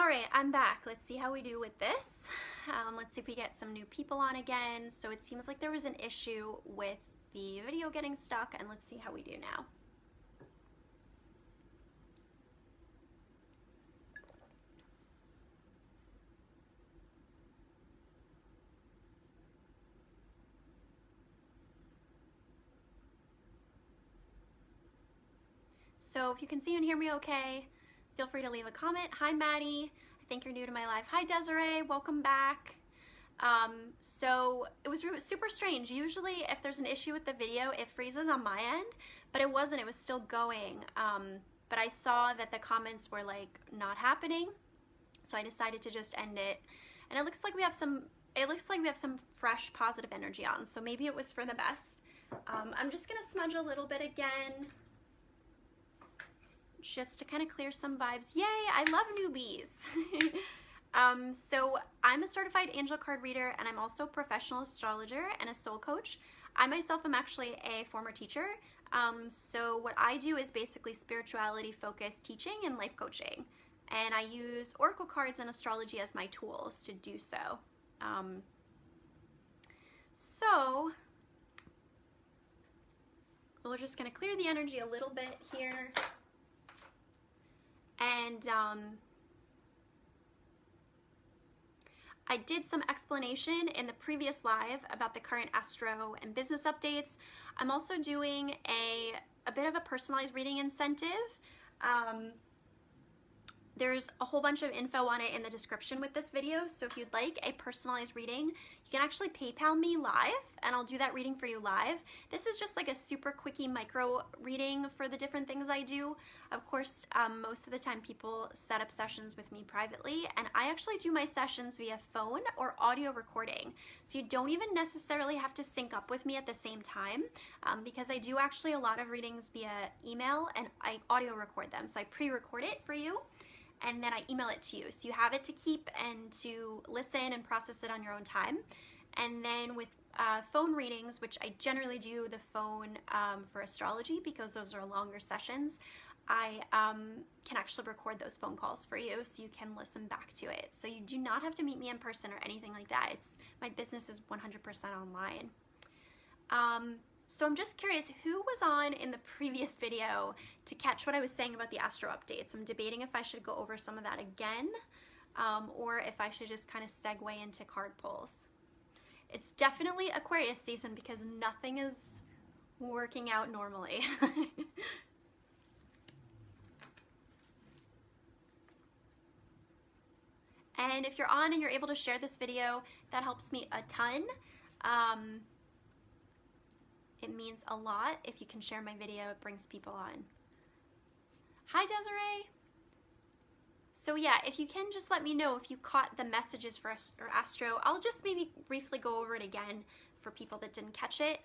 right, I'm back. Let's see how we do with this. Let's see if we get some new people on again. So it seems like there was an issue with the video getting stuck, and let's see how we do now. So if you can see and hear me okay, feel free to leave a comment. Hi, Maddie. I think you're new to my live. Hi, Desiree. Welcome back. So it was super strange. Usually if there's an issue with the video, it freezes on my end, but it wasn't. It was still going. But I saw that the comments were like not happening, so I decided to just end it. And it looks like we have some fresh positive energy on, so maybe it was for the best. I'm just gonna smudge a little bit again, just to kind of clear some vibes. Yay, I love newbies. So I'm a certified angel card reader, and I'm also a professional astrologer and a soul coach. I myself am actually a former teacher. So what I do is basically spirituality focused teaching and life coaching. And I use oracle cards and astrology as my tools to do so. So we're just gonna clear the energy a little bit here. And I did some explanation in the previous live about the current astro and business updates. I'm also doing a bit of a personalized reading incentive. There's a whole bunch of info on it in the description with this video, so if you'd like a personalized reading, you can actually PayPal me live, and I'll do that reading for you live. This is just like a super quickie micro reading for the different things I do. Of course, most of the time people set up sessions with me privately, and I actually do my sessions via phone or audio recording. So you don't even necessarily have to sync up with me at the same time, because I do actually a lot of readings via email, and I audio record them. So I pre-record it for you, and then I email it to you. So you have it to keep and to listen and process it on your own time. And then with phone readings, which I generally do the phone for astrology because those are longer sessions, I can actually record those phone calls for you so you can listen back to it. So you do not have to meet me in person or anything like that. My business is 100% online. So I'm just curious, who was on in the previous video to catch what I was saying about the astro updates? I'm debating if I should go over some of that again, or if I should just kind of segue into card pulls. It's definitely Aquarius season because nothing is working out normally. And if you're on and you're able to share this video, that helps me a ton. It means a lot if you can share my video. It brings people on. Hi, Desiree. So yeah, if you can just let me know if you caught the messages for astro. I'll just maybe briefly go over it again for people that didn't catch it.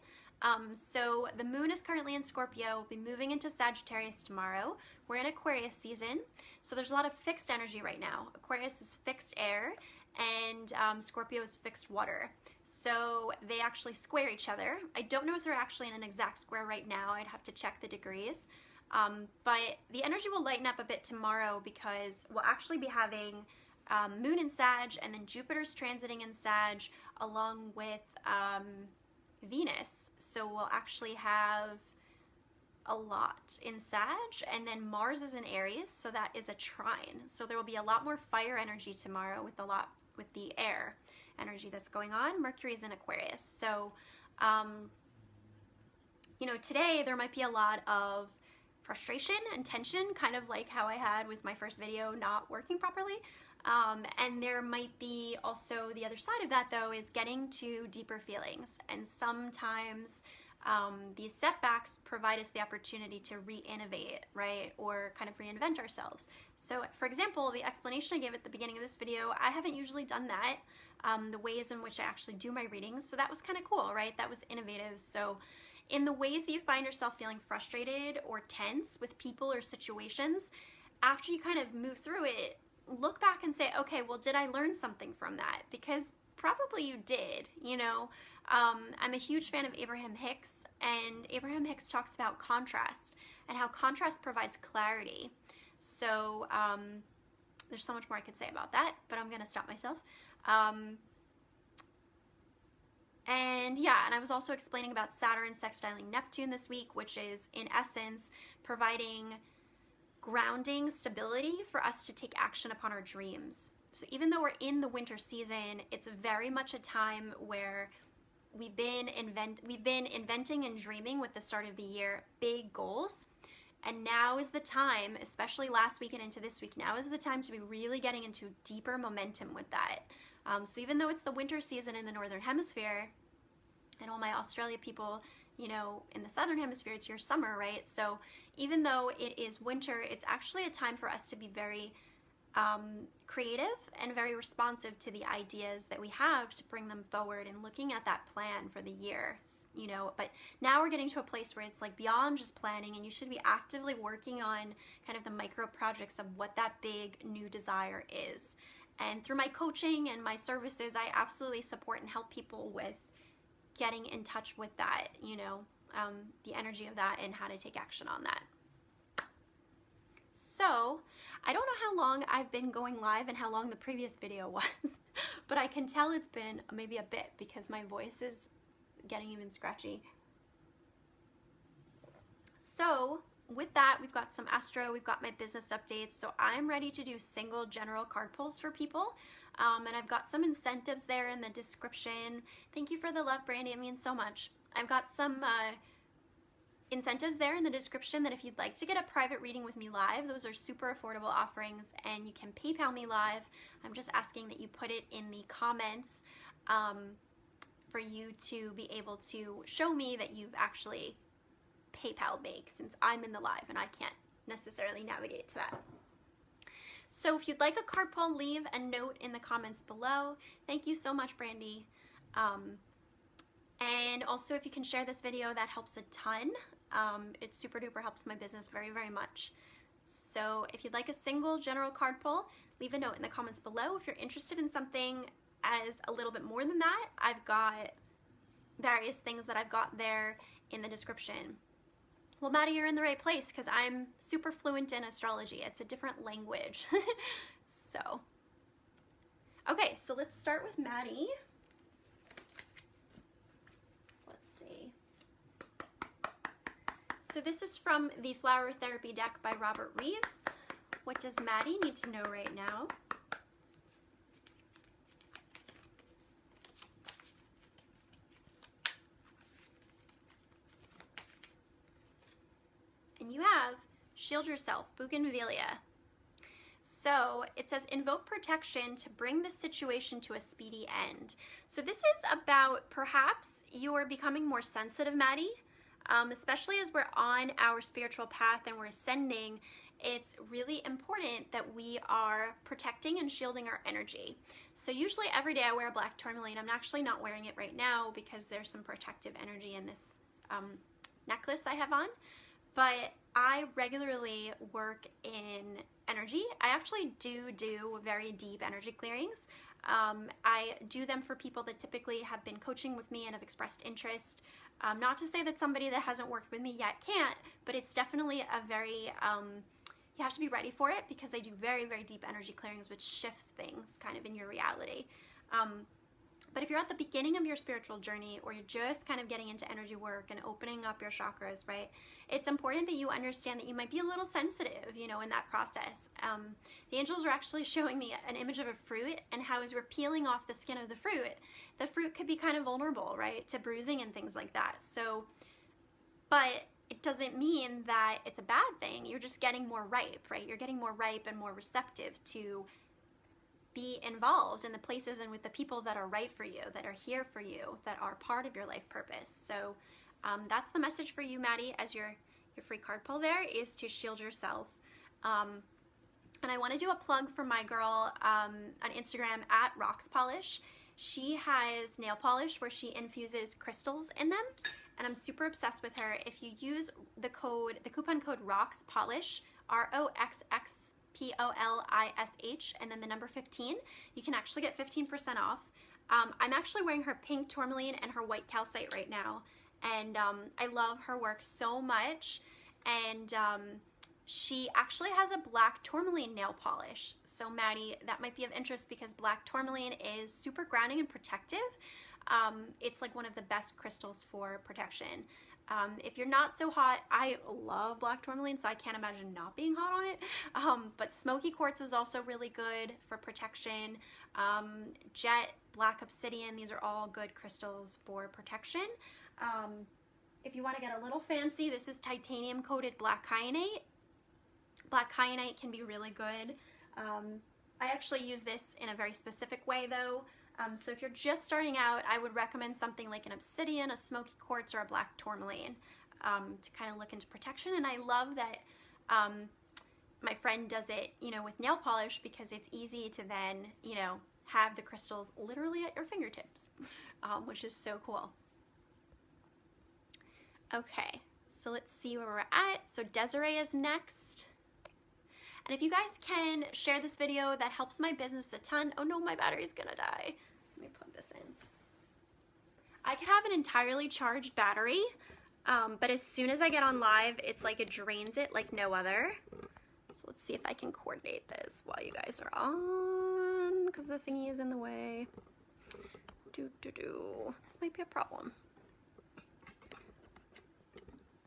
So the moon is currently in Scorpio. We'll be moving into Sagittarius tomorrow. We're in Aquarius season, so there's a lot of fixed energy right now. Aquarius is fixed air, and Scorpio is fixed water. So they actually square each other. I don't know if they're actually in an exact square right now. I'd have to check the degrees. But the energy will lighten up a bit tomorrow because we'll actually be having moon in Sag, and then Jupiter's transiting in Sag along with Venus. So we'll actually have a lot in Sag, and then Mars is in Aries, so that is a trine. So there will be a lot more fire energy tomorrow with the air energy that's going on. Mercury's in Aquarius. So, you know, today there might be a lot of frustration and tension, kind of like how I had with my first video not working properly. And there might be also the other side of that, though, is getting to deeper feelings. And sometimes these setbacks provide us the opportunity to re-innovate, right? Or kind of reinvent ourselves. So for example, the explanation I gave at the beginning of this video, I haven't usually done that, the ways in which I actually do my readings. So that was kind of cool, right? That was innovative. So in the ways that you find yourself feeling frustrated or tense with people or situations, after you kind of move through it, look back and say, okay, well, did I learn something from that? Because probably you did, you know. I'm a huge fan of Abraham Hicks, and Abraham Hicks talks about contrast and how contrast provides clarity. So There's so much more I could say about that, but I'm gonna stop myself. And yeah, and I was also explaining about Saturn sextiling Neptune this week, which is in essence providing grounding stability for us to take action upon our dreams. So even though we're in the winter season, it's very much a time where we've been inventing and dreaming with the start of the year big goals. And now is the time, especially last week and into this week, now is the time to be really getting into deeper momentum with that. So even though it's the winter season in the Northern Hemisphere, and all my Australia people, you know, in the Southern Hemisphere, it's your summer, right? So even though it is winter, it's actually a time for us to be very creative and very responsive to the ideas that we have to bring them forward and looking at that plan for the year, you know. But now we're getting to a place where it's like beyond just planning, and you should be actively working on kind of the micro projects of what that big new desire is. And through my coaching and my services, I absolutely support and help people with getting in touch with that, you know, the energy of that and how to take action on that. So I don't know how long I've been going live and how long the previous video was, but I can tell it's been maybe a bit because my voice is getting even scratchy. So with that, we've got some astro, we've got my business updates. So I'm ready to do single general card pulls for people. And I've got some incentives there in the description. Thank you for the love, Brandy. It means so much. I've got some incentives there in the description that if you'd like to get a private reading with me live, those are super affordable offerings, and you can PayPal me live. I'm just asking that you put it in the comments for you to be able to show me that you've actually PayPal me, since I'm in the live and I can't necessarily navigate to that. So if you'd like a card pull, leave a note in the comments below. Thank you so much, Brandy. And also if you can share this video, that helps a ton. It super duper helps my business very, very much. So if you'd like a single general card pull, leave a note in the comments below. If you're interested in something as a little bit more than that, I've got various things that I've got there in the description. Well, Maddie, you're in the right place because I'm super fluent in astrology. It's a different language. So, okay, so let's start with Maddie. Let's see. So this is from the Flower Therapy deck by Robert Reeves. What does Maddie need to know right now? And you have Shield Yourself, Bougainvillea. So it says, invoke protection to bring the situation to a speedy end. So this is about perhaps you're becoming more sensitive, Maddie, especially as we're on our spiritual path and we're ascending. It's really important that we are protecting and shielding our energy. So usually every day I wear a black tourmaline. I'm actually not wearing it right now because there's some protective energy in this necklace I have on. But I regularly work in energy. I actually do very deep energy clearings. I do them for people that typically have been coaching with me and have expressed interest. Not to say that somebody that hasn't worked with me yet can't, but it's definitely a very, you have to be ready for it because I do very, very deep energy clearings, which shifts things kind of in your reality. But if you're at the beginning of your spiritual journey, or you're just kind of getting into energy work and opening up your chakras, right, it's important that you understand that you might be a little sensitive, you know, in that process. The angels are actually showing me an image of a fruit, and how as we're peeling off the skin of the fruit could be kind of vulnerable, right, to bruising and things like that. So, but it doesn't mean that it's a bad thing. You're just getting more ripe, right? You're getting more ripe and more receptive to be involved in the places and with the people that are right for you, that are here for you, that are part of your life purpose. So that's the message for you, Maddie, as your free card pull there, is to shield yourself. And I want to do a plug for my girl on Instagram at Rocks Polish. She has nail polish where she infuses crystals in them, and I'm super obsessed with her. If you use the coupon code Rocks Polish, ROXXPOLISH, and then the number 15, you can actually get 15% off. I'm actually wearing her pink tourmaline and her white calcite right now, and I love her work so much. And she actually has a black tourmaline nail polish. So Maddie, that might be of interest because black tourmaline is super grounding and protective. It's like one of the best crystals for protection. If you're not so hot, I love black tourmaline, so I can't imagine not being hot on it. But smoky quartz is also really good for protection. Jet, black obsidian, these are all good crystals for protection. If you want to get a little fancy, this is titanium coated black kyanite. Black kyanite can be really good. I actually use this in a very specific way though. So if you're just starting out, I would recommend something like an obsidian, a smoky quartz, or a black tourmaline to kind of look into protection. And I love that my friend does it, you know, with nail polish because it's easy to then, you know, have the crystals literally at your fingertips, which is so cool. Okay, so let's see where we're at. So Desiree is next. And if you guys can share this video, that helps my business a ton. Oh no, my battery's gonna die. Let me plug this in. I could have an entirely charged battery, but as soon as I get on live, it's like it drains it like no other. So let's see if I can coordinate this while you guys are on, because the thingy is in the way. This might be a problem.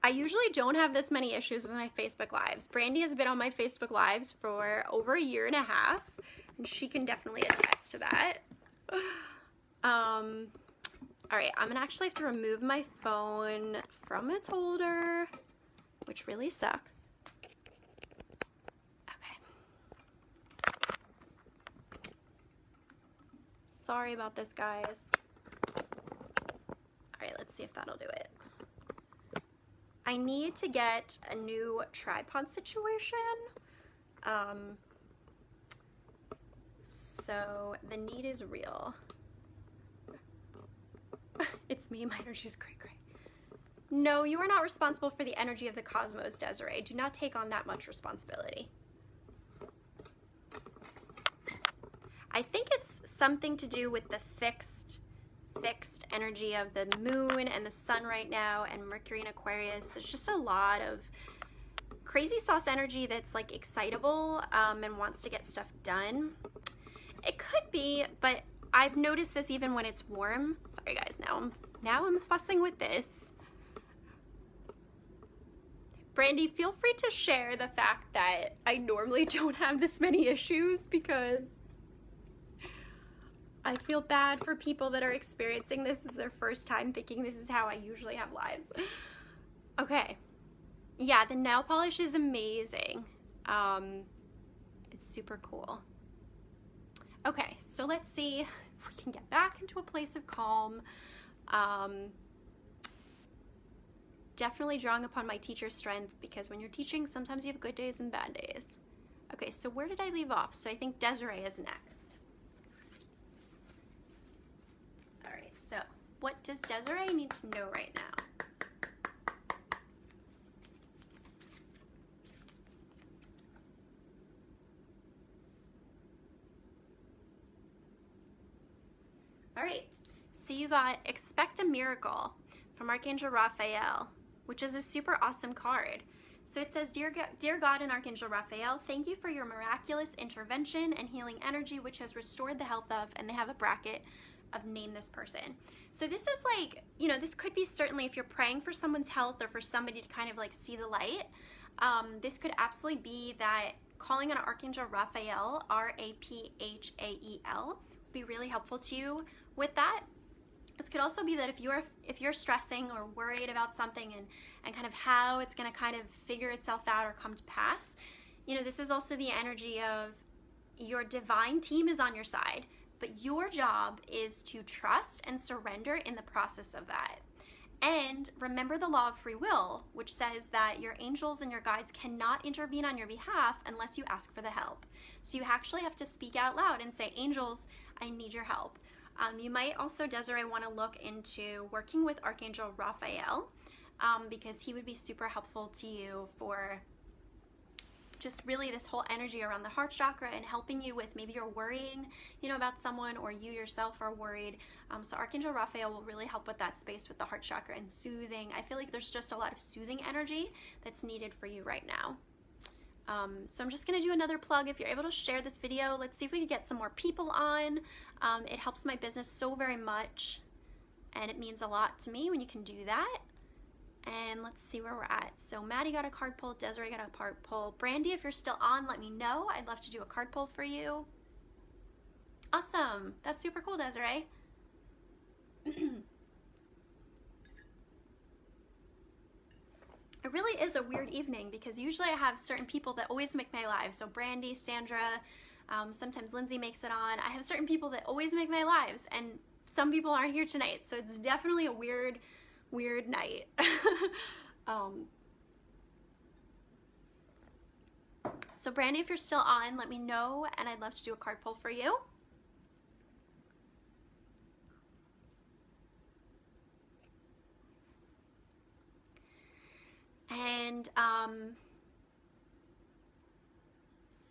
I usually don't have this many issues with my Facebook Lives. Brandy has been on my Facebook Lives for over 1.5 years, and she can definitely attest to that. All right, I'm gonna actually have to remove my phone from its holder, which really sucks. Okay. Sorry about this, guys. All right, let's see if that'll do it. I need to get a new tripod situation. So the need is real. It's me, my energy is great. No, you are not responsible for the energy of the cosmos, Desiree. Do not take on that much responsibility. I think it's something to do with the fixed energy of the moon and the sun right now, and Mercury in Aquarius. There's just a lot of crazy sauce energy that's like excitable and wants to get stuff done. It could be, but I've noticed this even when it's warm. Sorry guys, now I'm fussing with this. Brandy, feel free to share the fact that I normally don't have this many issues, because I feel bad for people that are experiencing this as their first time, thinking this is how I usually have lives. Okay. Yeah, the nail polish is amazing. It's super cool. Okay, so let's see if we can get back into a place of calm. Definitely drawing upon my teacher strength, because when you're teaching, sometimes you have good days and bad days. Okay, so where did I leave off? So I think Desiree is next. So, what does Desiree need to know right now? All right, so you got Expect a Miracle from Archangel Raphael, which is a super awesome card. So it says, Dear God and Archangel Raphael, thank you for your miraculous intervention and healing energy, which has restored the health of, and they have a bracket of name this person. So this is like, you know, this could be certainly if you're praying for someone's health or for somebody to kind of like see the light. This could absolutely be that calling on Archangel Raphael, R-A-P-H-A-E-L, would be really helpful to you with that. This could also be that if you're stressing or worried about something and kind of how it's going to kind of figure itself out or come to pass, you know, this is also the energy of your divine team is on your side. But your job is to trust and surrender in the process of that. And remember the law of free will, which says that your angels and your guides cannot intervene on your behalf unless you ask for the help. So you actually have to speak out loud and say, angels, I need your help. You might also, Desiree, want to look into working with Archangel Raphael because he would be super helpful to you for just really this whole energy around the heart chakra and helping you with maybe you're worrying, you know, about someone, or you yourself are worried. So Archangel Raphael will really help with that space with the heart chakra and soothing. I feel like there's just a lot of soothing energy that's needed for you right now. So I'm just gonna do another plug. If you're able to share this video, let's see if we can get some more people on. It helps my business so very much, and it means a lot to me when you can do that. And let's see where we're at. So Maddie got a card pull, Desiree got a card pull. Brandy, if you're still on, let me know. I'd love to do a card pull for you. Awesome, that's super cool, Desiree. It really is a weird evening because usually I have certain people that always make my lives. So Brandy, Sandra, sometimes Lindsay makes it on. I have certain people that always make my lives, and some people aren't here tonight. So it's definitely a weird night. So Brandy, if you're still on, let me know, and I'd love to do a card pull for you. And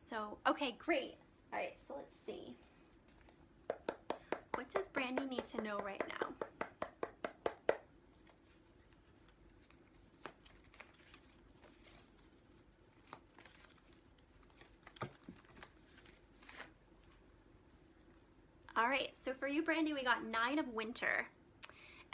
so okay, great. All right, so let's see, what does Brandy need to know right now? All right, so for you, Brandy, we got 9 of Winter.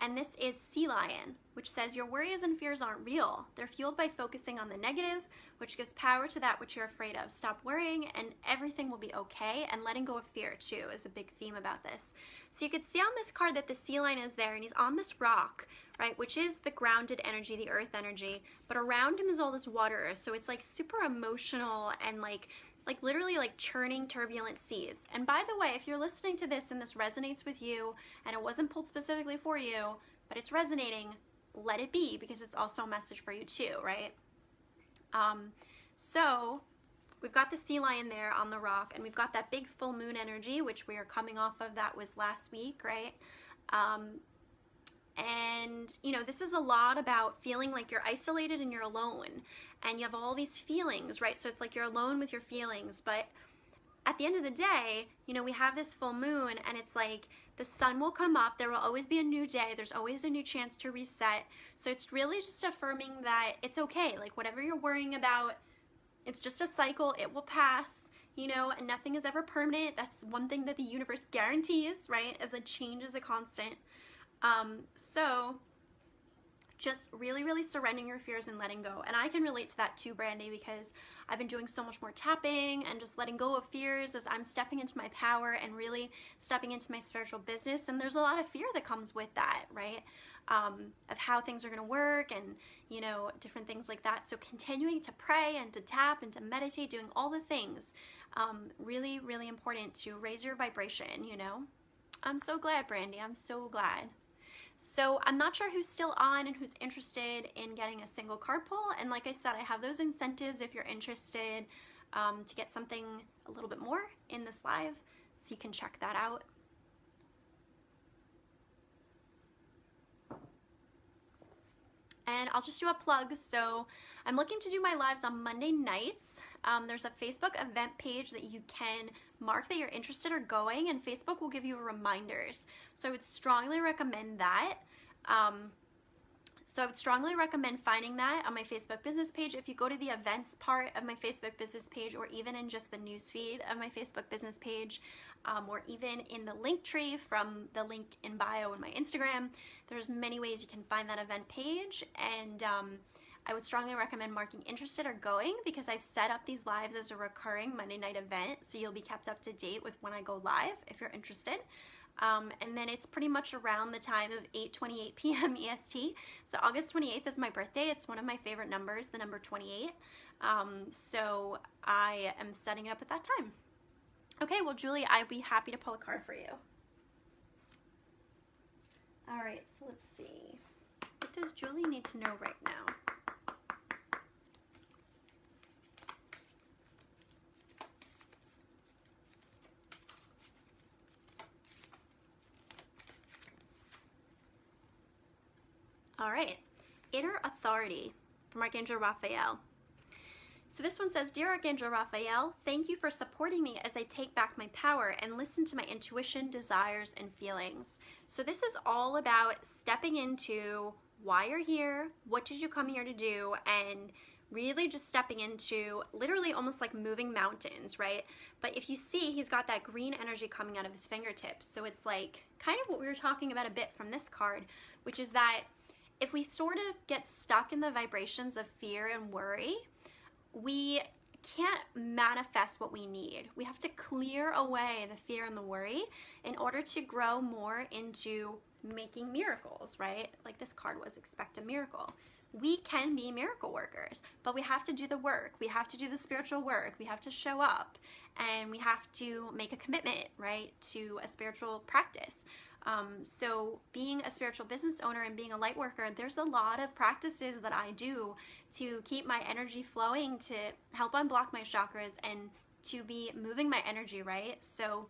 And this is Sea Lion, which says your worries and fears aren't real. They're fueled by focusing on the negative, which gives power to that which you're afraid of. Stop worrying and everything will be okay. And letting go of fear too is a big theme about this. So you could see on this card that the sea lion is there and he's on this rock, right? Which is the grounded energy, the earth energy, but around him is all this water. So it's like super emotional and like literally like churning turbulent seas. And by the way, if you're listening to this and this resonates with you and it wasn't pulled specifically for you, but it's resonating, let it be, because it's also a message for you too, right? So we've got the sea lion there on the rock, and we've got that big full moon energy, which we are coming off of. That was last week, right? And you know, this is a lot about feeling like you're isolated and you're alone and you have all these feelings, right? So it's like you're alone with your feelings, but at the end of the day, you know, we have this full moon and it's like the sun will come up, there will always be a new day, there's always a new chance to reset. So it's really just affirming that it's okay, like whatever you're worrying about, it's just a cycle, it will pass, you know, and nothing is ever permanent. That's one thing that the universe guarantees, right? As the change is a constant. So just really surrendering your fears and letting go. And I can relate to that too, Brandy, because I've been doing so much more tapping and just letting go of fears as I'm stepping into my power and really stepping into my spiritual business. And there's a lot of fear that comes with that, right? Of how things are going to work and, you know, different things like that. So continuing to pray and to tap and to meditate, doing all the things, really important to raise your vibration, you know? I'm so glad, Brandy. I'm so glad. So I'm not sure who's still on and who's interested in getting a single card pull. And like I said, I have those incentives if you're interested to get something a little bit more in this live. So you can check that out. And I'll just do a plug. So I'm looking to do my lives on Monday nights. There's a Facebook event page that you can mark that you're interested or going, and Facebook will give you reminders. So I would strongly recommend that. So I would strongly recommend finding that on my Facebook business page. If you go to the events part of my Facebook business page, or even in just the newsfeed of my Facebook business page, or even in the link tree from the link in bio in my Instagram, there's many ways you can find that event page. And I would strongly recommend marking interested or going, because I've set up these lives as a recurring Monday night event, so you'll be kept up to date with when I go live if you're interested. And then it's pretty much around the time of 8:28 p.m. EST. So August 28th is my birthday. It's one of my favorite numbers, the number 28. So I am setting it up at that time. Okay, well, Julie, I'd be happy to pull a card for you. All right, so let's see. What does Julie need to know right now? All right, Inner Authority from Archangel Raphael. So this one says, Dear Archangel Raphael, thank you for supporting me as I take back my power and listen to my intuition, desires, and feelings. So this is all about stepping into why you're here, what did you come here to do, and really just stepping into literally almost like moving mountains, right? But if you see, he's got that green energy coming out of his fingertips. So it's like kind of what we were talking about a bit from this card, which is that if we sort of get stuck in the vibrations of fear and worry, we can't manifest what we need. We have to clear away the fear and the worry in order to grow more into making miracles, right? Like this card was, expect a miracle. We can be miracle workers, but we have to do the work. We have to do the spiritual work. We have to show up, and we have to make a commitment, right, to a spiritual practice. So being a spiritual business owner and being a light worker, there's a lot of practices that I do to keep my energy flowing, to help unblock my chakras and to be moving my energy, right? So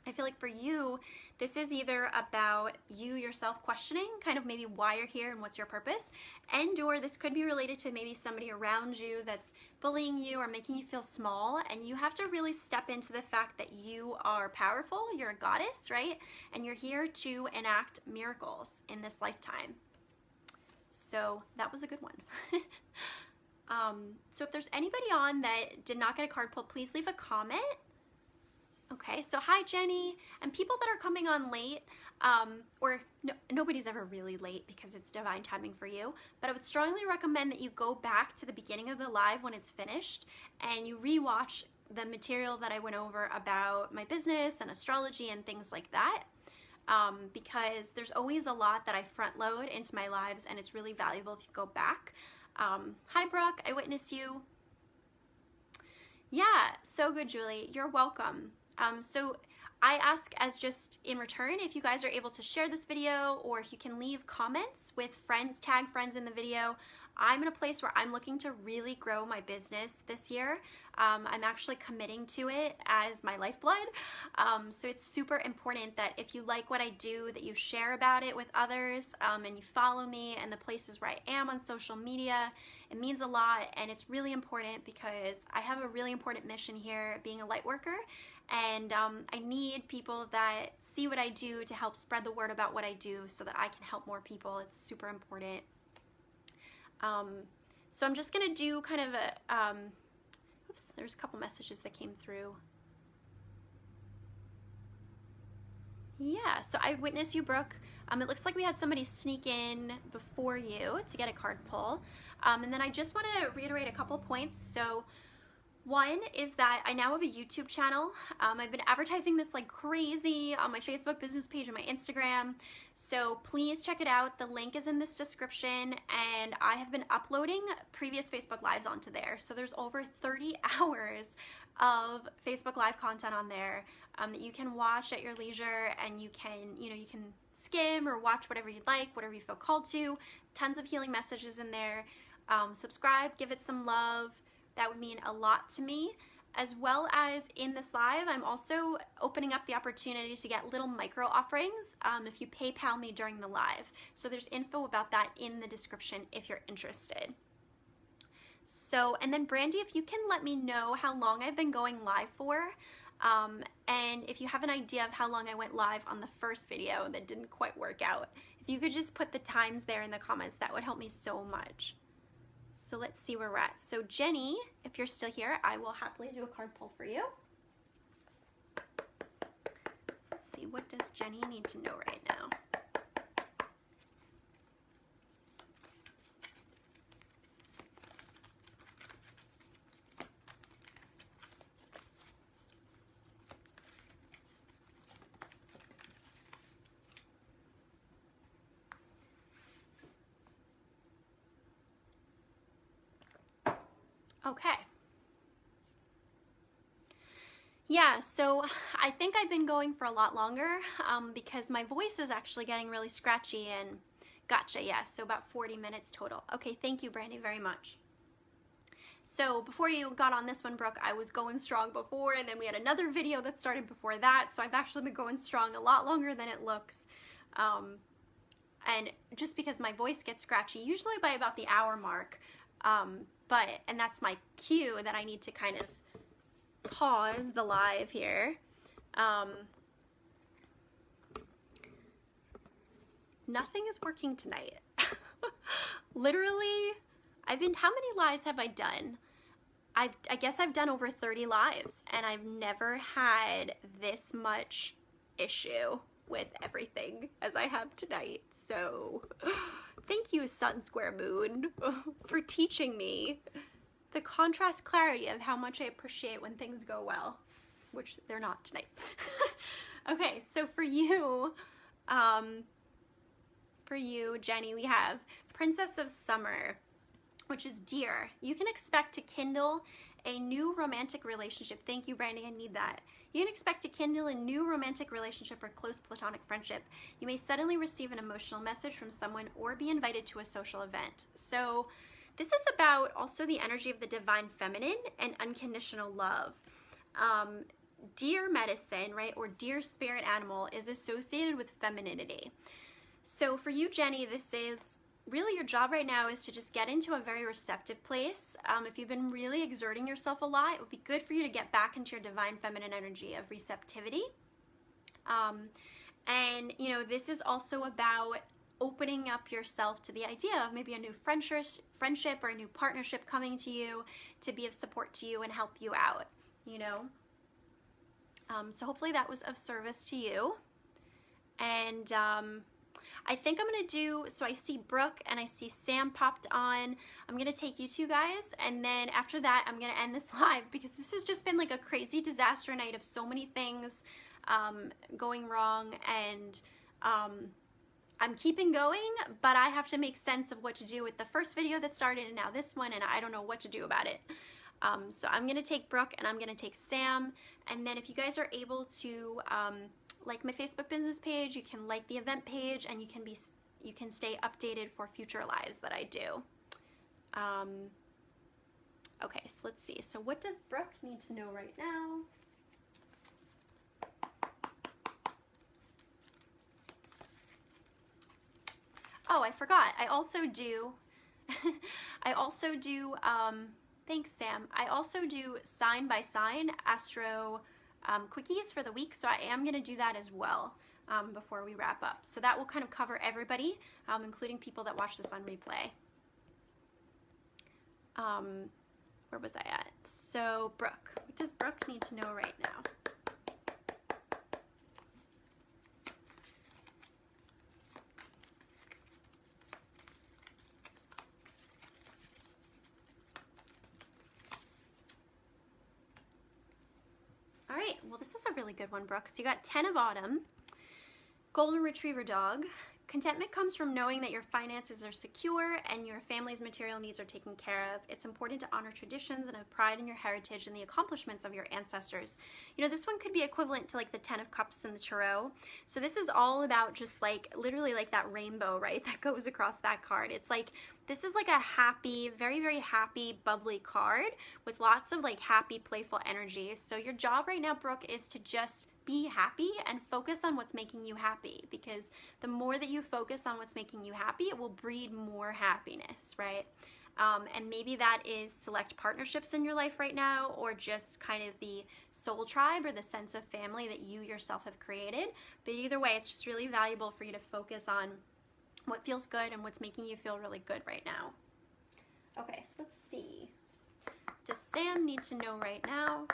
I feel like for you, this is either about you yourself questioning kind of maybe why you're here and what's your purpose, and or this could be related to maybe somebody around you that's bullying you or making you feel small, and you have to really step into the fact that you are powerful, you're a goddess, right? And you're here to enact miracles in this lifetime. So that was a good one. So if there's anybody on that did not get a card pull, please leave a comment. Okay, so hi Jenny, and people that are coming on late, nobody's ever really late because it's divine timing for you, but I would strongly recommend that you go back to the beginning of the live when it's finished and you rewatch the material that I went over about my business and astrology and things like that, because there's always a lot that I front load into my lives, and it's really valuable if you go back. Hi Brooke, I witness you. Yeah, so good Julie, you're welcome. So I ask as just in return if you guys are able to share this video, or if you can leave comments with friends, tag friends in the video. I'm in a place where I'm looking to really grow my business this year. I'm actually committing to it as my lifeblood. So it's super important that if you like what I do, that you share about it with others, and you follow me and the places where I am on social media. It means a lot, and it's really important because I have a really important mission here being a light worker, and I need people that see what I do to help spread the word about what I do so that I can help more people. It's super important. So I'm just gonna do kind of a, oops, there's a couple messages that came through. Yeah, so I witnessed you, Brooke. It looks like we had somebody sneak in before you to get a card pull. And then I just want to reiterate a couple points. So one is that I now have a YouTube channel. I've been advertising this like crazy on my Facebook business page and my Instagram. So please check it out. The link is in this description, and I have been uploading previous Facebook Lives onto there. So there's over 30 hours of Facebook Live content on there that you can watch at your leisure, and you can, you can skim or watch whatever you'd like, whatever you feel called to. Tons of healing messages in there. Subscribe, give it some love. That would mean a lot to me. As well as in this live, I'm also opening up the opportunity to get little micro offerings if you PayPal me during the live. So there's info about that in the description if you're interested. So, and then Brandy, if you can let me know how long I've been going live for, and if you have an idea of how long I went live on the first video that didn't quite work out, if you could just put the times there in the comments, that would help me so much. So let's see where we're at. So Jenny, if you're still here, I will happily do a card pull for you. Let's see, what does Jenny need to know right now? Okay. Yeah, so I think I've been going for a lot longer because my voice is actually getting really scratchy, and gotcha, yes, so about 40 minutes total. Okay, thank you, Brandy, very much. So before you got on this one, Brooke, I was going strong before, and then we had another video that started before that, so I've actually been going strong a lot longer than it looks. And just because my voice gets scratchy, usually by about the hour mark, and that's my cue that I need to kind of pause the live here. Nothing is working tonight. Literally, how many lives have I done? I guess I've done over 30 lives, and I've never had this much issue with everything as I have tonight. So thank you, Sun Square Moon, for teaching me the contrast clarity of how much I appreciate when things go well, which they're not tonight. Okay, so for you, Jenny, we have Princess of Summer, which is Deer. You can expect to kindle a new romantic relationship. Thank you, Brandy, I need that. You can expect to kindle a new romantic relationship or close platonic friendship. You may suddenly receive an emotional message from someone or be invited to a social event. So this is about also the energy of the divine feminine and unconditional love. Deer medicine, right, or deer spirit animal is associated with femininity. So for you, Jenny, this is really your job right now is to just get into a very receptive place. If you've been really exerting yourself a lot, it would be good for you to get back into your divine feminine energy of receptivity. And, you know, this is also about opening up yourself to the idea of maybe a new friendship or a new partnership coming to you to be of support to you and help you out, you know. So hopefully that was of service to you. And I think I'm gonna do, so I see Brooke and I see Sam popped on. I'm gonna take you two guys, and then after that I'm gonna end this live because this has just been like a crazy disaster night of so many things going wrong, and I'm keeping going, but I have to make sense of what to do with the first video that started and now this one, and I don't know what to do about it. So I'm gonna take Brooke and I'm gonna take Sam, and then if you guys are able to like my Facebook business page, you can like the event page, and you can stay updated for future lives that I do. Okay, so let's see. So what does Brooke need to know right now? Oh, I forgot. I also do, thanks, Sam. I also do sign by sign astro quickies for the week, so I am going to do that as well before we wrap up. So that will kind of cover everybody, including people that watch this on replay. Where was I at? So Brooke, what does Brooke need to know right now? All right, well, this is a really good one, Brooke. So you got 10 of Autumn, Golden Retriever Dog. Contentment comes from knowing that your finances are secure and your family's material needs are taken care of. It's important to honor traditions and have pride in your heritage and the accomplishments of your ancestors. You know, this one could be equivalent to like the 10 of Cups in the Tarot. So this is all about just like literally like that rainbow, right, that goes across that card. It's like, this is like a happy, very, very happy, bubbly card with lots of like happy, playful energy. So your job right now, Brooke, is to just be happy and focus on what's making you happy, because the more that you focus on what's making you happy, it will breed more happiness, right? And maybe that is select partnerships in your life right now, or just kind of the soul tribe or the sense of family that you yourself have created. But either way, it's just really valuable for you to focus on what feels good and what's making you feel really good right now. Okay, so let's see. Does Sam need to know right now?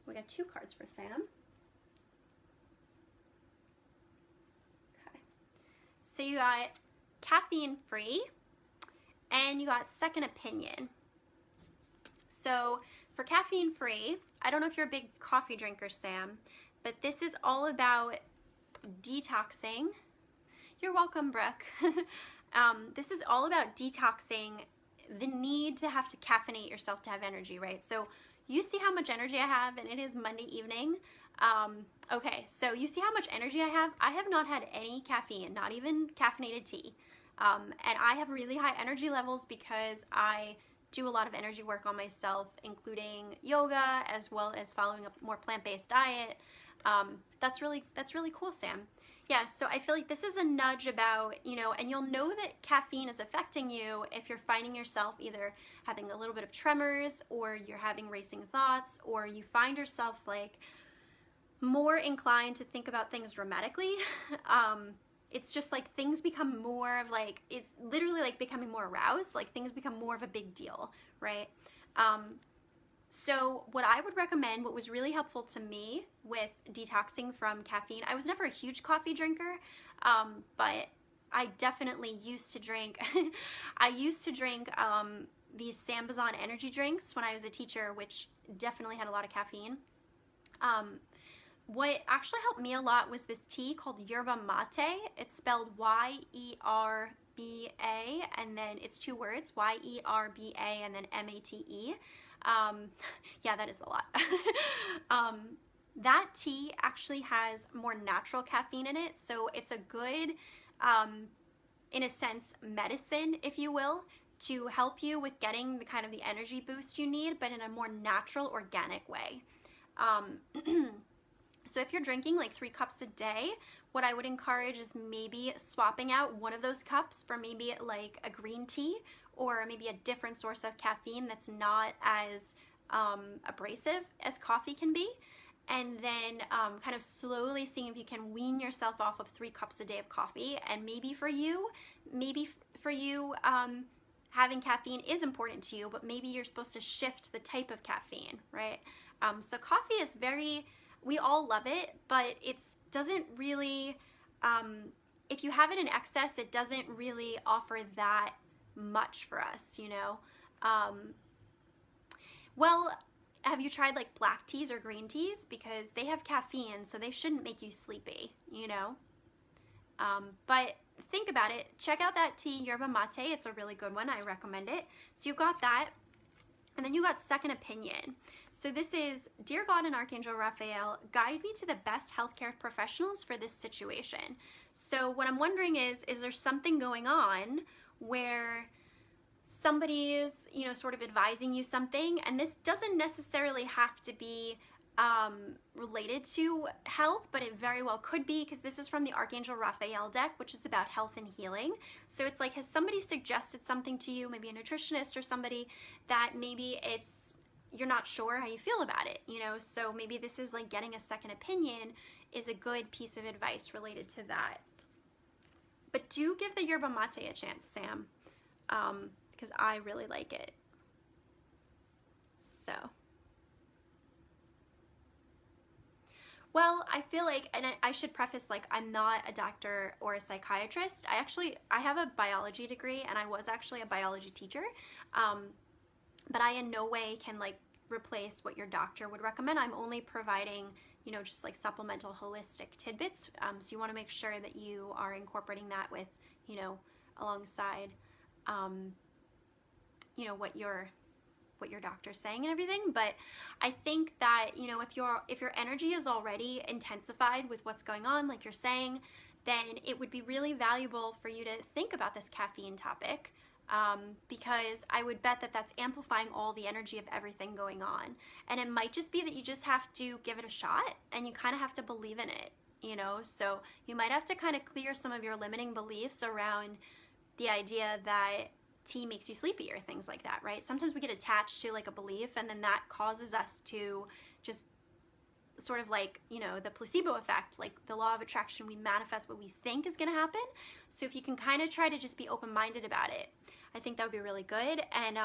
We got 2 cards for Sam. Okay. So you got caffeine free and you got second opinion. So for caffeine free, I don't know if you're a big coffee drinker, Sam, but this is all about detoxing. You're welcome, Brooke. This is all about detoxing the need to have to caffeinate yourself to have energy, right? So you see how much energy I have, and it is Monday evening. Okay, so you see how much energy I have? I have not had any caffeine, not even caffeinated tea. And I have really high energy levels because I do a lot of energy work on myself, including yoga, as well as following a more plant-based diet. That's really cool, Sam. Yeah, so I feel like this is a nudge about, you know, and you'll know that caffeine is affecting you if you're finding yourself either having a little bit of tremors, or you're having racing thoughts, or you find yourself like more inclined to think about things dramatically. It's just like things become more of like, it's literally like becoming more aroused, like things become more of a big deal, right? So what I would recommend, what was really helpful to me with detoxing from caffeine, I was never a huge coffee drinker, but I definitely used to drink, I used to drink these Sambazon energy drinks when I was a teacher, which definitely had a lot of caffeine. What actually helped me a lot was this tea called yerba mate. It's spelled Y-E-R-B-A, and then it's 2 words, Y-E-R-B-A, and then M-A-T-E. Yeah, that is a lot. That tea actually has more natural caffeine in it, so it's a good, in a sense, medicine, if you will, to help you with getting the kind of the energy boost you need, but in a more natural, organic way. So if you're drinking like 3 cups a day, what I would encourage is maybe swapping out one of those cups for maybe like a green tea, or maybe a different source of caffeine that's not as abrasive as coffee can be. And then kind of slowly seeing if you can wean yourself off of 3 cups a day of coffee. And maybe for you, having caffeine is important to you, but maybe you're supposed to shift the type of caffeine, right? So coffee is very, we all love it, but it doesn't really, if you have it in excess, it doesn't really offer that much for us, you know? Well, have you tried like black teas or green teas? Because they have caffeine, so they shouldn't make you sleepy, you know? But think about it. Check out that tea, yerba mate. It's a really good one. I recommend it. So you've got that. And then you got second opinion. So this is, Dear God and Archangel Raphael, guide me to the best healthcare professionals for this situation. So what I'm wondering is there something going on where somebody is, you know, sort of advising you something, and this doesn't necessarily have to be related to health, but it very well could be, because this is from the Archangel Raphael deck, which is about health and healing. So it's like, has somebody suggested something to you, maybe a nutritionist or somebody, that maybe you're not sure how you feel about it, you know? So maybe this is like getting a second opinion is a good piece of advice related to that. But do give the yerba mate a chance, Sam, because I really like it. So. Well, I feel like, and I should preface, like, I'm not a doctor or a psychiatrist. I have a biology degree, and I was actually a biology teacher, but I in no way can, like, replace what your doctor would recommend. I'm only providing, you know, just like supplemental holistic tidbits, so you want to make sure that you are incorporating that with, you know, alongside, you know, what your doctor's saying and everything. But I think that, you know, if your energy is already intensified with what's going on, like you're saying, then it would be really valuable for you to think about this caffeine topic, because I would bet that that's amplifying all the energy of everything going on. And it might just be that you just have to give it a shot, and you kind of have to believe in it, you know? So you might have to kind of clear some of your limiting beliefs around the idea that tea makes you sleepy or things like that, right? Sometimes we get attached to like a belief, and then that causes us to just sort of like, you know, the placebo effect, like the law of attraction, we manifest what we think is going to happen. So if you can kind of try to just be open-minded about it, I think that would be really good. And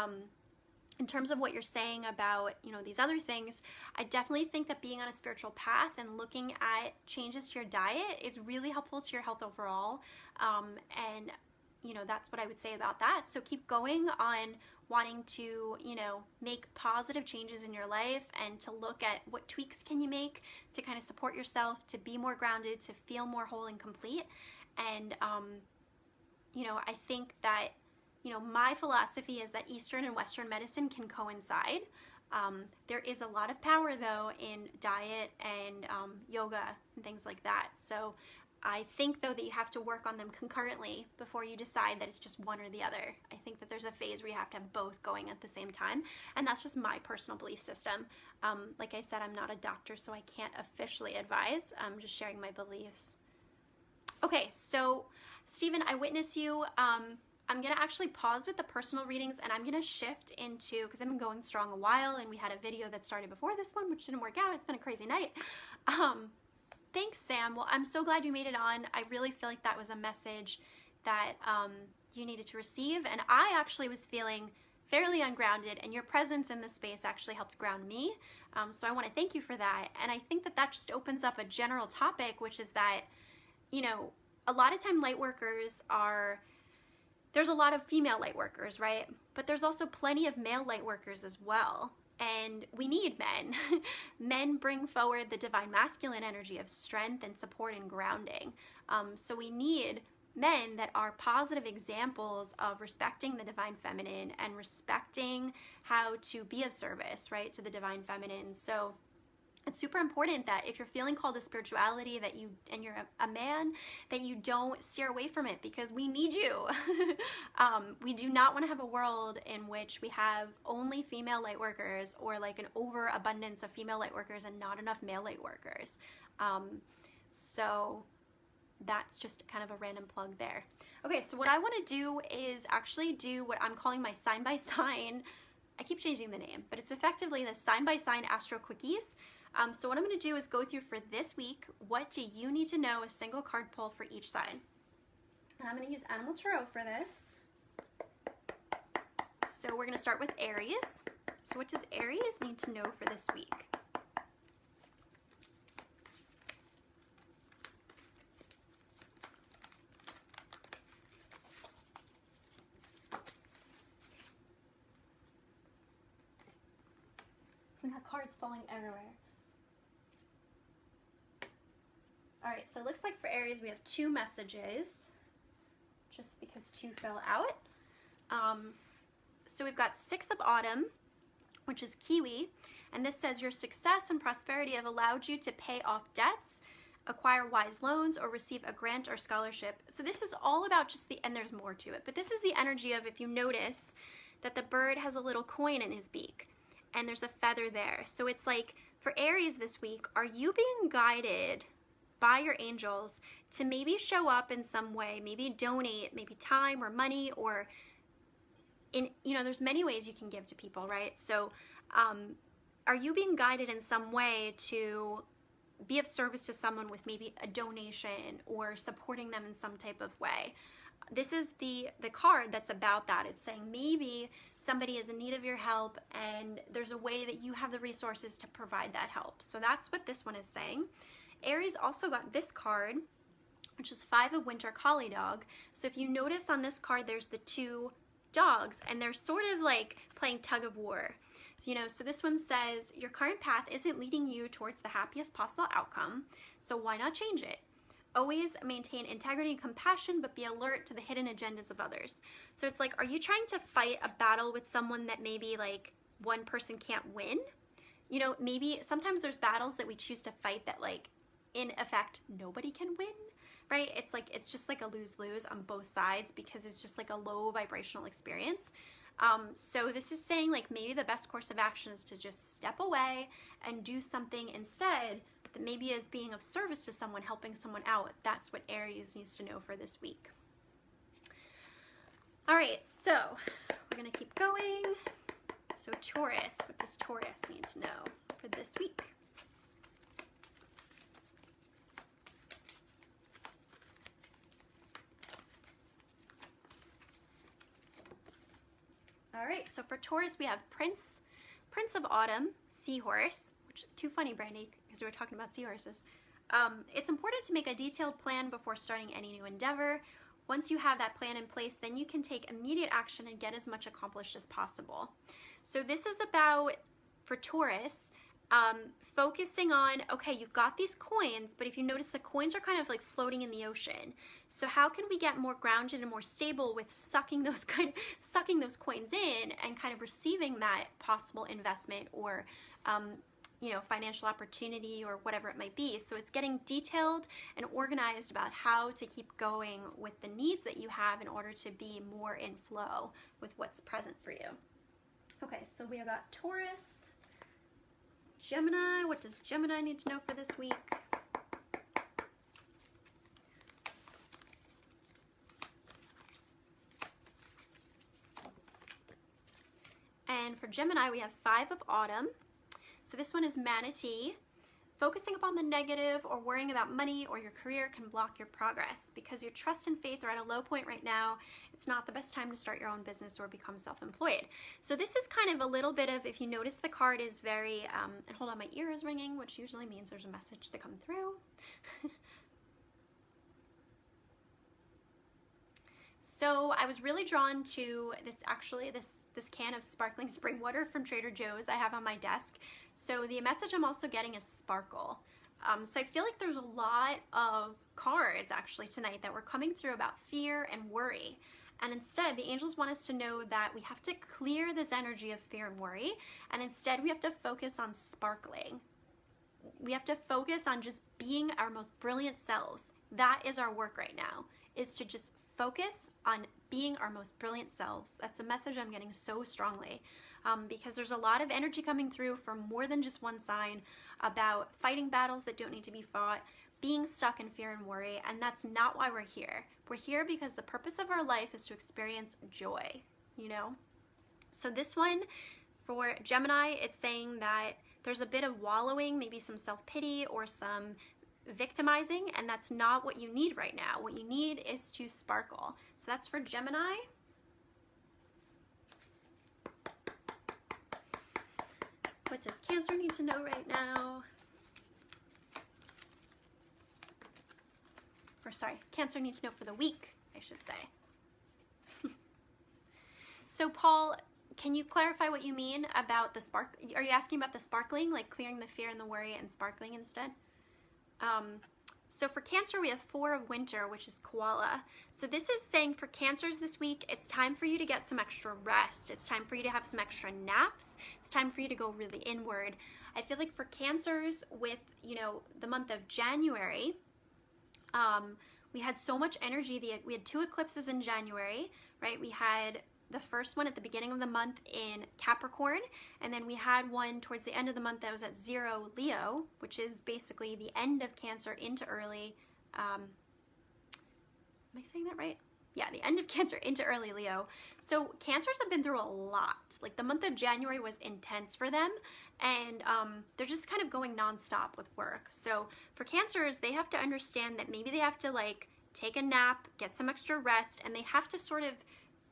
in terms of what you're saying about, you know, these other things, I definitely think that being on a spiritual path and looking at changes to your diet is really helpful to your health overall. And you know, that's what I would say about that. So keep going on wanting to, you know, make positive changes in your life, and to look at what tweaks can you make to kind of support yourself, to be more grounded, to feel more whole and complete. And, you know, I think that, you know, my philosophy is that Eastern and Western medicine can coincide. There is a lot of power, though, in diet and yoga and things like that. So I think, though, that you have to work on them concurrently before you decide that it's just one or the other. I think that there's a phase where you have to have both going at the same time, and that's just my personal belief system. Like I said, I'm not a doctor, so I can't officially advise. I'm just sharing my beliefs. Okay, so Stephen, I witness you. I'm gonna actually pause with the personal readings, and I'm gonna shift into, because I've been going strong a while, and we had a video that started before this one, which didn't work out. It's been a crazy night. Thanks, Sam. Well, I'm so glad you made it on. I really feel like that was a message that you needed to receive, and I actually was feeling fairly ungrounded, and your presence in this space actually helped ground me. So I want to thank you for that. And I think that that just opens up a general topic, which is that, you know, a lot of time light workers are, there's a lot of female light workers, right? But there's also plenty of male light workers as well. And we need men. Men bring forward the divine masculine energy of strength and support and grounding. So we need men that are positive examples of respecting the divine feminine and respecting how to be of service, right, to the divine feminine. So it's super important that if you're feeling called to spirituality, that you, and you're a man, that you don't steer away from it, because we need you. We do not want to have a world in which we have only female light workers, or like an overabundance of female light workers and not enough male light workers. So that's just kind of a random plug there. Okay, so what I want to do is actually do what I'm calling my sign by sign. I keep changing the name, but it's effectively the sign by sign astro quickies. So what I'm going to do is go through for this week, what do you need to know, a single card pull for each sign. And I'm going to use Animal Tarot for this. So we're going to start with Aries. So what does Aries need to know for this week? We have cards falling everywhere. All right, so it looks like for Aries we have 2 messages, just because 2 fell out. So we've got 6 of Autumn, which is Kiwi, and this says your success and prosperity have allowed you to pay off debts, acquire wise loans, or receive a grant or scholarship. So this is all about just the, and there's more to it, but this is the energy of, if you notice, that the bird has a little coin in his beak, and there's a feather there. So it's like, for Aries this week, are you being guided by your angels to maybe show up in some way, maybe donate, maybe time or money, or in, you know, there's many ways you can give to people, right? So are you being guided in some way to be of service to someone with maybe a donation or supporting them in some type of way? This is the card that's about that. It's saying maybe somebody is in need of your help, and there's a way that you have the resources to provide that help. So that's what this one is saying. Aries also got this card, which is 5 of Winter Collie Dog. So if you notice on this card, there's the 2 dogs, and they're sort of like playing tug of war. So, you know, so this one says, your current path isn't leading you towards the happiest possible outcome, so why not change it? Always maintain integrity and compassion, but be alert to the hidden agendas of others. So it's like, are you trying to fight a battle with someone that maybe like one person can't win? You know, maybe sometimes there's battles that we choose to fight that like, in effect, nobody can win, right? It's like, it's just like a lose-lose on both sides, because it's just like a low vibrational experience. So this is saying like maybe the best course of action is to just step away and do something instead that maybe is being of service to someone, helping someone out. That's what Aries needs to know for this week. All right, so we're gonna keep going. So Taurus, what does Taurus need to know for this week? All right, so for Taurus, we have Prince of Autumn, Seahorse, which, too funny, Brandy, because we were talking about seahorses. It's important to make a detailed plan before starting any new endeavor. Once you have that plan in place, then you can take immediate action and get as much accomplished as possible. So this is about, for Taurus, focusing on, okay, you've got these coins, but if you notice, the coins are kind of like floating in the ocean. So how can we get more grounded and more stable with sucking those coins in and kind of receiving that possible investment or you know, financial opportunity or whatever it might be. So it's getting detailed and organized about how to keep going with the needs that you have in order to be more in flow with what's present for you. Okay, so we have got Taurus, Gemini. What does Gemini need to know for this week? for Gemini, we have 5 of Autumn. So this one is Manatee. Focusing upon the negative or worrying about money or your career can block your progress because your trust and faith are at a low point right now. It's not the best time to start your own business or become self-employed. So this is kind of a little bit of, if you notice, the card is very, and hold on, my ear is ringing, which usually means there's a message to come through. So I was really drawn to this, actually, this can of sparkling spring water from Trader Joe's I have on my desk. So the message I'm also getting is sparkle. So I feel like there's a lot of cards actually tonight that were coming through about fear and worry. And instead, the angels want us to know that we have to clear this energy of fear and worry. And instead, we have to focus on sparkling. We have to focus on just being our most brilliant selves. That is our work right now, is to just focus on being our most brilliant selves. That's a message I'm getting so strongly. Because there's a lot of energy coming through from more than just one sign about fighting battles that don't need to be fought, being stuck in fear and worry, and that's not why we're here. We're here because the purpose of our life is to experience joy, you know? So this one, for Gemini, it's saying that there's a bit of wallowing, maybe some self-pity or some victimizing, and that's not what you need right now. What you need is to sparkle. So that's for Gemini. What does Cancer need to know right now? Or sorry, Cancer needs to know for the week, I should say. So Paul, can you clarify what you mean about the spark? Are you asking about the sparkling, like clearing the fear and the worry and sparkling instead? So for Cancer, we have 4 of Winter, which is Koala. So this is saying for Cancers this week, it's time for you to get some extra rest. It's time for you to have some extra naps. It's time for you to go really inward. I feel like for Cancers with, you know, the month of January, we had so much energy. We had 2 eclipses in January, right? We had the first one at the beginning of the month in Capricorn, and then we had one towards the end of the month that was at 0 Leo, which is basically the end of Cancer into early, am I saying that right? Yeah, the end of Cancer into early Leo. So Cancers have been through a lot. Like the month of January was intense for them, and they're just kind of going nonstop with work. So for Cancers, they have to understand that maybe they have to like take a nap, get some extra rest, and they have to sort of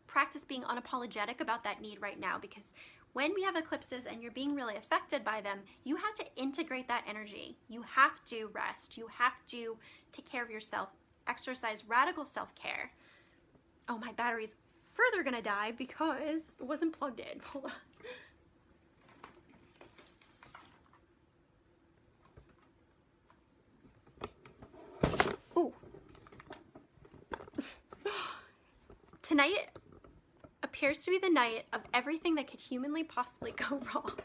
practice being unapologetic about that need right now, because when we have eclipses and you're being really affected by them, you have to integrate that energy. You have to rest. You have to take care of yourself, exercise radical self-care. Oh, my battery's further gonna die because it wasn't plugged in. Hold on. Ooh. Tonight appears to be the night of everything that could humanly possibly go wrong.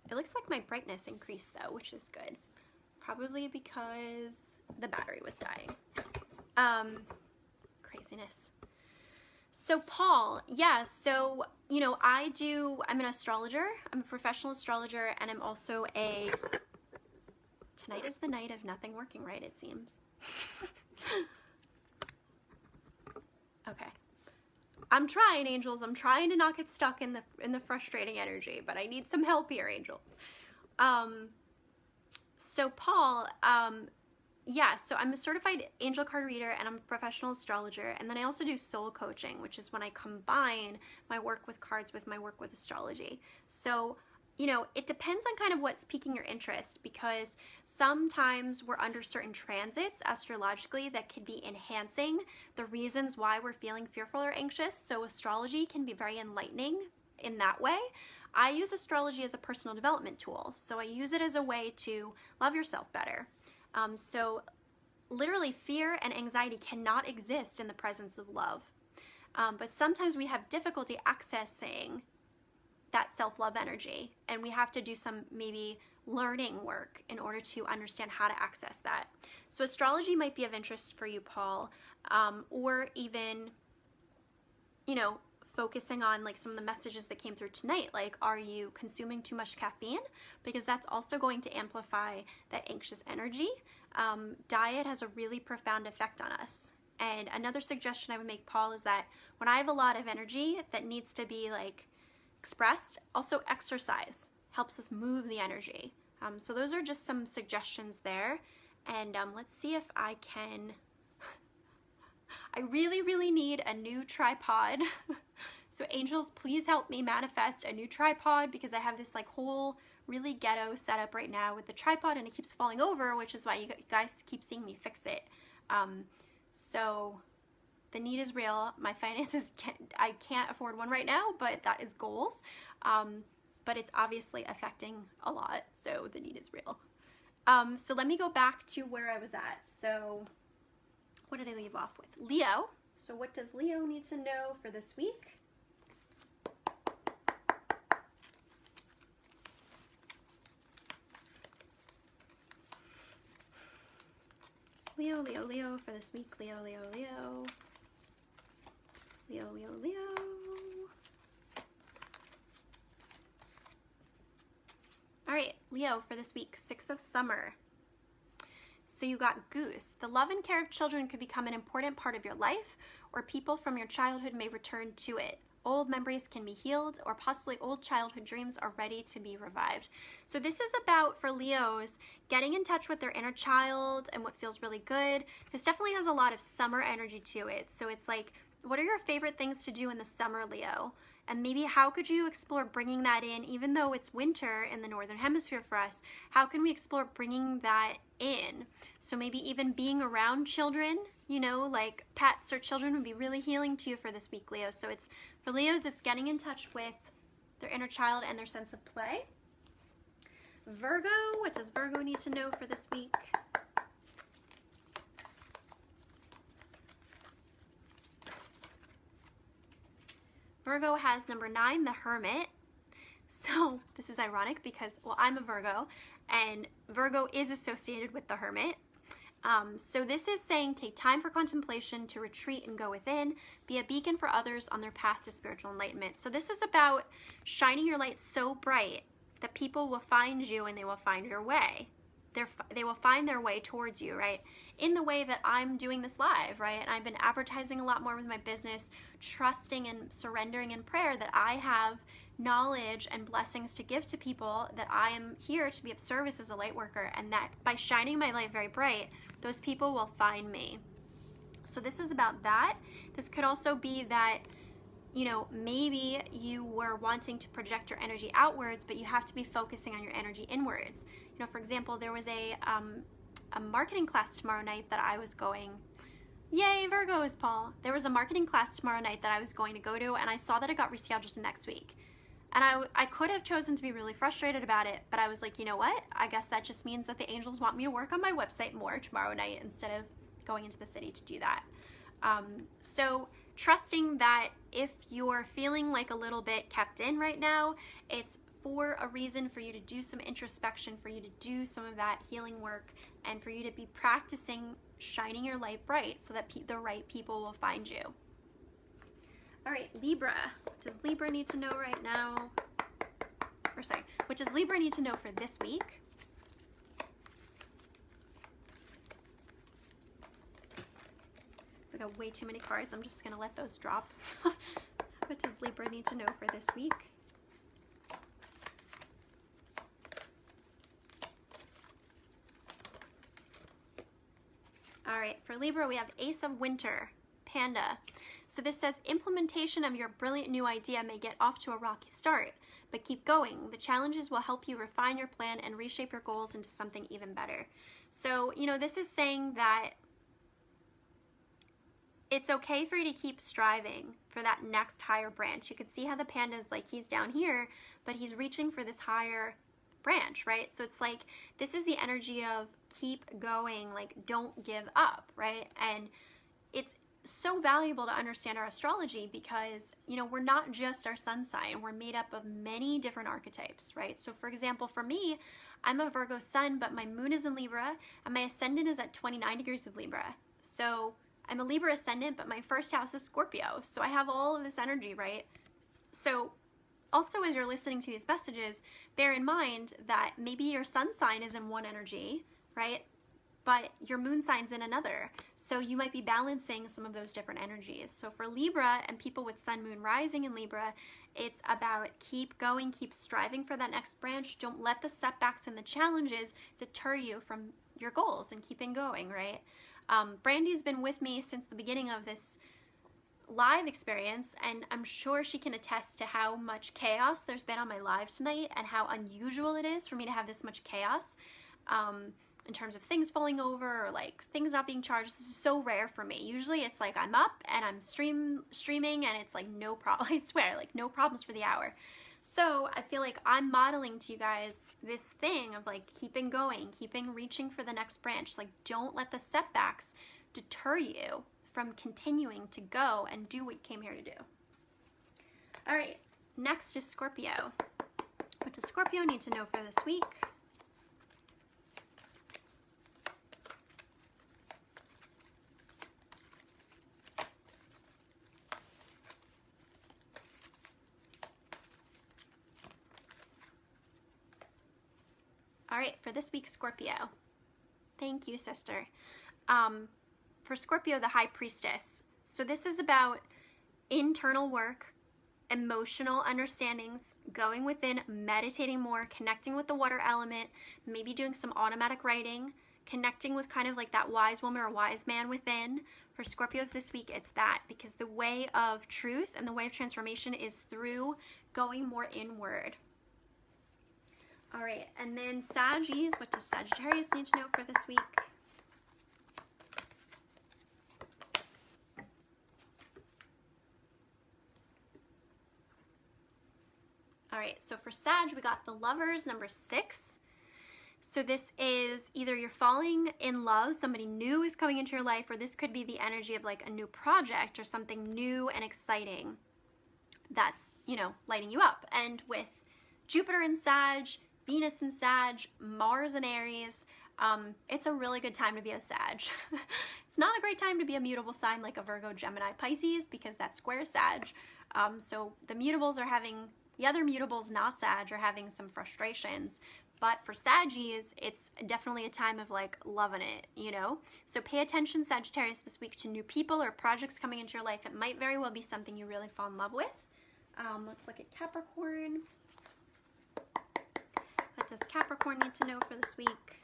It looks like my brightness increased though, which is good. Probably because the battery was dying. Craziness. So Paul, yeah, so, you know, I'm an astrologer. I'm a professional astrologer, and I'm also tonight is the night of nothing working right, it seems. Okay. I'm trying, angels. I'm trying to not get stuck in the frustrating energy, but I need some help here, angels. So Paul, yeah, so I'm a certified angel card reader and I'm a professional astrologer, and then I also do soul coaching, which is when I combine my work with cards with my work with astrology. So, you know, it depends on kind of what's piquing your interest, because sometimes we're under certain transits astrologically that could be enhancing the reasons why we're feeling fearful or anxious. So astrology can be very enlightening in that way. I use astrology as a personal development tool. So I use it as a way to love yourself better. So literally fear and anxiety cannot exist in the presence of love. But sometimes we have difficulty accessing that self-love energy, and we have to do some maybe learning work in order to understand how to access that. So astrology might be of interest for you, Paul, or even, you know, focusing on like some of the messages that came through tonight, like, are you consuming too much caffeine? Because that's also going to amplify that anxious energy. Diet has a really profound effect on us. And another suggestion I would make, Paul, is that when I have a lot of energy that needs to be like expressed, also exercise helps us move the energy. So those are just some suggestions there. And let's see if I can, I really need a new tripod. So angels, please help me manifest a new tripod, because I have this like whole really ghetto setup right now with the tripod, and it keeps falling over, which is why you guys keep seeing me fix it. So the need is real. My finances, I can't afford one right now, but that is goals. But it's obviously affecting a lot, so the need is real. So let me go back to where I was at. So what did I leave off with? Leo. So what does Leo need to know for this week? Leo, Leo, Leo for this week. Leo, Leo, Leo. Leo, Leo, Leo. All right, Leo for this week, 6 of Summer. So you got Goose. The love and care of children could become an important part of your life, or people from your childhood may return to it. Old memories can be healed, or possibly old childhood dreams are ready to be revived. So this is about, for Leos, getting in touch with their inner child and what feels really good. This definitely has a lot of summer energy to it. So it's like, what are your favorite things to do in the summer, Leo? And maybe how could you explore bringing that in, even though it's winter in the Northern Hemisphere for us, how can we explore bringing that in? So maybe even being around children, you know, like pets or children would be really healing to you for this week, Leo. So it's, for Leos, it's getting in touch with their inner child and their sense of play. Virgo, what does Virgo need to know for this week? Virgo has number 9, the Hermit. So this is ironic because, well, I'm a Virgo, and Virgo is associated with the Hermit. So this is saying take time for contemplation, to retreat and go within, be a beacon for others on their path to spiritual enlightenment. So this is about shining your light so bright that people will find you and they will find your way. They will find their way towards you, right? In the way that I'm doing this live, right? And I've been advertising a lot more with my business, trusting and surrendering in prayer that I have knowledge and blessings to give to people, that I am here to be of service as a light worker, and that by shining my light very bright, those people will find me. So this is about that. This could also be that, you know, maybe you were wanting to project your energy outwards, but you have to be focusing on your energy inwards. You know, for example, there was a marketing class tomorrow night that I was going. Yay, Virgos, Paul. There was a marketing class tomorrow night that I was going to go to, and I saw that it got rescheduled to next week. And I could have chosen to be really frustrated about it, but I was like, you know what? I guess that just means that the angels want me to work on my website more tomorrow night instead of going into the city to do that. So trusting that if you're feeling like a little bit kept in right now, it's for a reason, for you to do some introspection, for you to do some of that healing work, and for you to be practicing shining your light bright so that the right people will find you. All right, Libra. What does Libra need to know right now? Or sorry, what does Libra need to know for this week? I got way too many cards. I'm just gonna let those drop. What does Libra need to know for this week? All right, for Libra, we have Ace of Winter, Panda. So this says implementation of your brilliant new idea may get off to a rocky start, but keep going. The challenges will help you refine your plan and reshape your goals into something even better. So, you know, this is saying that it's okay for you to keep striving for that next higher branch. You could see how the panda is like, he's down here, but he's reaching for this higher branch, right? So it's like, this is the energy of keep going, like don't give up, right? And it's so valuable to understand our astrology because, you know, we're not just our sun sign. We're made up of many different archetypes, right? So for example, for me, I'm a Virgo sun, but my moon is in Libra and my ascendant is at 29 degrees of Libra. So I'm a Libra ascendant, but my first house is Scorpio. So I have all of this energy, right? So also, as you're listening to these messages, bear in mind that maybe your sun sign is in one energy, right? but your moon sign's in another. So you might be balancing some of those different energies. So for Libra and people with sun, moon, rising in Libra, it's about keep going, keep striving for that next branch. Don't let the setbacks and the challenges deter you from your goals and keeping going, right? Brandy's been with me since the beginning of this live experience, and I'm sure she can attest to how much chaos there's been on my live tonight and how unusual it is for me to have this much chaos. In terms of things falling over or like things not being charged. This is so rare for me. Usually it's like I'm up and I'm streaming and it's like no problem. I swear, like no problems for the hour. So I feel like I'm modeling to you guys this thing of like keeping going, keeping reaching for the next branch. Like don't let the setbacks deter you from continuing to go and do what you came here to do. All right, next is Scorpio. What does Scorpio need to know for this week? All right, for this week, Scorpio. Thank you, sister. For Scorpio, the High Priestess. So this is about internal work, emotional understandings, going within, meditating more, connecting with the water element, maybe doing some automatic writing, connecting with kind of like that wise woman or wise man within. For Scorpios this week, it's that, because the way of truth and the way of transformation is through going more inward. All right, and then Saggies, what does Sagittarius need to know for this week? All right, so for Sag, we got the Lovers, number 6. So this is either you're falling in love, somebody new is coming into your life, or this could be the energy of like a new project or something new and exciting that's, you know, lighting you up. And with Jupiter in Sag, Venus in Sag, Mars in Aries, it's a really good time to be a Sag. It's not a great time to be a mutable sign like a Virgo, Gemini, Pisces, because that square Sag. So the mutables are having, the other mutables not Sag are having some frustrations. But for Saggies, it's definitely a time of like loving it, you know? So pay attention, Sagittarius, this week to new people or projects coming into your life. It might very well be something you really fall in love with. Let's look at Capricorn. What does Capricorn need to know for this week?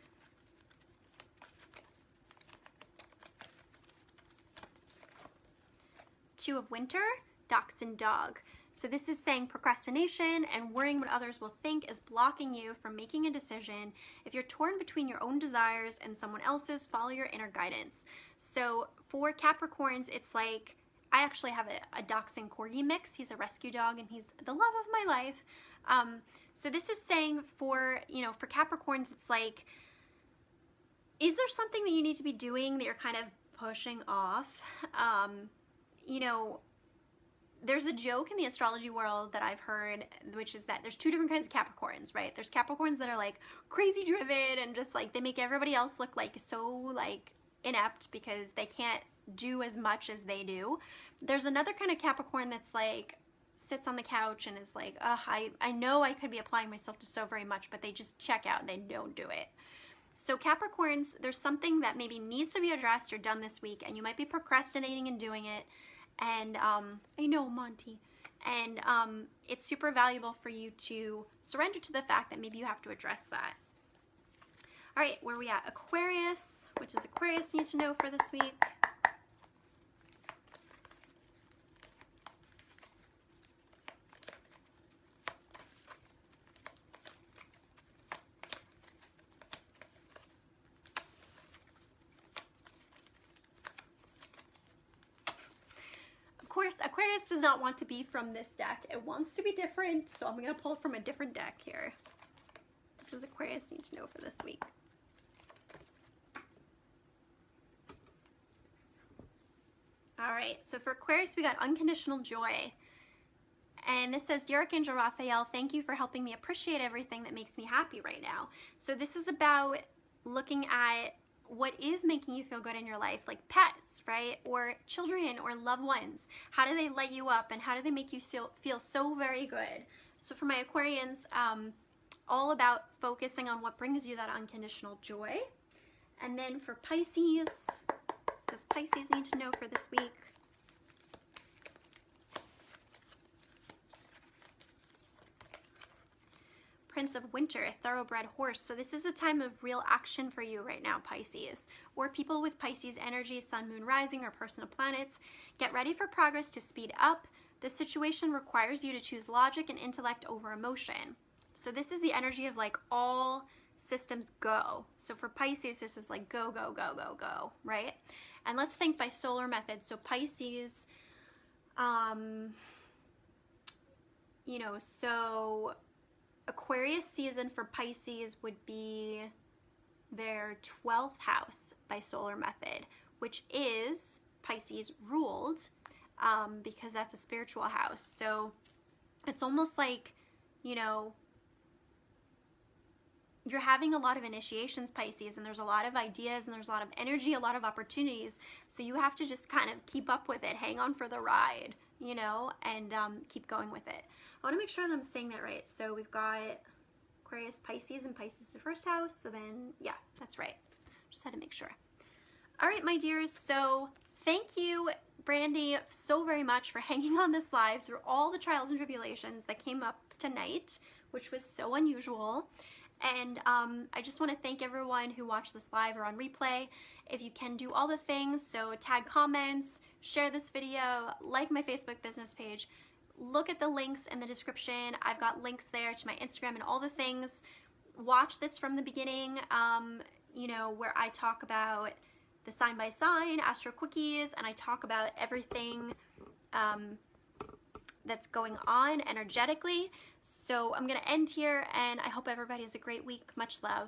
Two of Winter, Dachshund Dog. So this is saying procrastination and worrying what others will think is blocking you from making a decision. If you're torn between your own desires and someone else's, follow your inner guidance. So for Capricorns, it's like, I actually have a Dachshund Corgi mix. He's a rescue dog and he's the love of my life. So this is saying for, you know, for Capricorns, it's like, is there something that you need to be doing that you're kind of pushing off? You know, there's a joke in the astrology world that I've heard, which is that there's two different kinds of Capricorns, right? There's Capricorns that are like crazy driven and just like they make everybody else look like so like inept because they can't do as much as they do. There's another kind of Capricorn that's like sits on the couch and is like, I know I could be applying myself to so very much, but they just check out and they don't do it. So Capricorns, there's something that maybe needs to be addressed or done this week, and you might be procrastinating and doing it. And I know, Monty. And it's super valuable for you to surrender to the fact that maybe you have to address that. All right, where are we at? Aquarius. What does Aquarius need to know for this week? Aquarius does not want to be from this deck. It wants to be different, so I'm going to pull from a different deck here. What does Aquarius need to know for this week? All right, so for Aquarius, we got unconditional joy. And this says, Dear Archangel Raphael, thank you for helping me appreciate everything that makes me happy right now. So this is about looking at what is making you feel good in your life, like pets, right? Or children or loved ones. How do they light you up and how do they make you feel so very good? So for my Aquarians, all about focusing on what brings you that unconditional joy. And then for Pisces, does Pisces need to know for this week? Prince of Winter, a thoroughbred horse. So this is a time of real action for you right now, Pisces. Or people with Pisces energy, sun, moon, rising, or personal planets. Get ready for progress to speed up. This situation requires you to choose logic and intellect over emotion. So this is the energy of like all systems go. So for Pisces, this is like go, go, go, go, go, right? And let's think by solar method. So Pisces, you know, so Aquarius season for Pisces would be their 12th house by solar method, which is Pisces ruled, because that's a spiritual house. So it's almost like, you know, you're having a lot of initiations, Pisces, and there's a lot of ideas and there's a lot of energy, a lot of opportunities. So you have to just kind of keep up with it, hang on for the ride, you know, and keep going with it. I want to make sure that I'm saying that right. So we've got Aquarius, Pisces, and Pisces is the first house. So then, yeah, that's right. Just had to make sure. All right, my dears. So thank you, Brandy, so very much for hanging on this live through all the trials and tribulations that came up tonight, which was so unusual. And I just want to thank everyone who watched this live or on replay. If you can do all the things, so tag comments, share this video, like my Facebook business page, look at the links in the description. I've got links there to my Instagram and all the things. Watch this from the beginning, you know, where I talk about the sign by sign, astro quickies, and I talk about everything that's going on energetically. So I'm going to end here, and I hope everybody has a great week. Much love.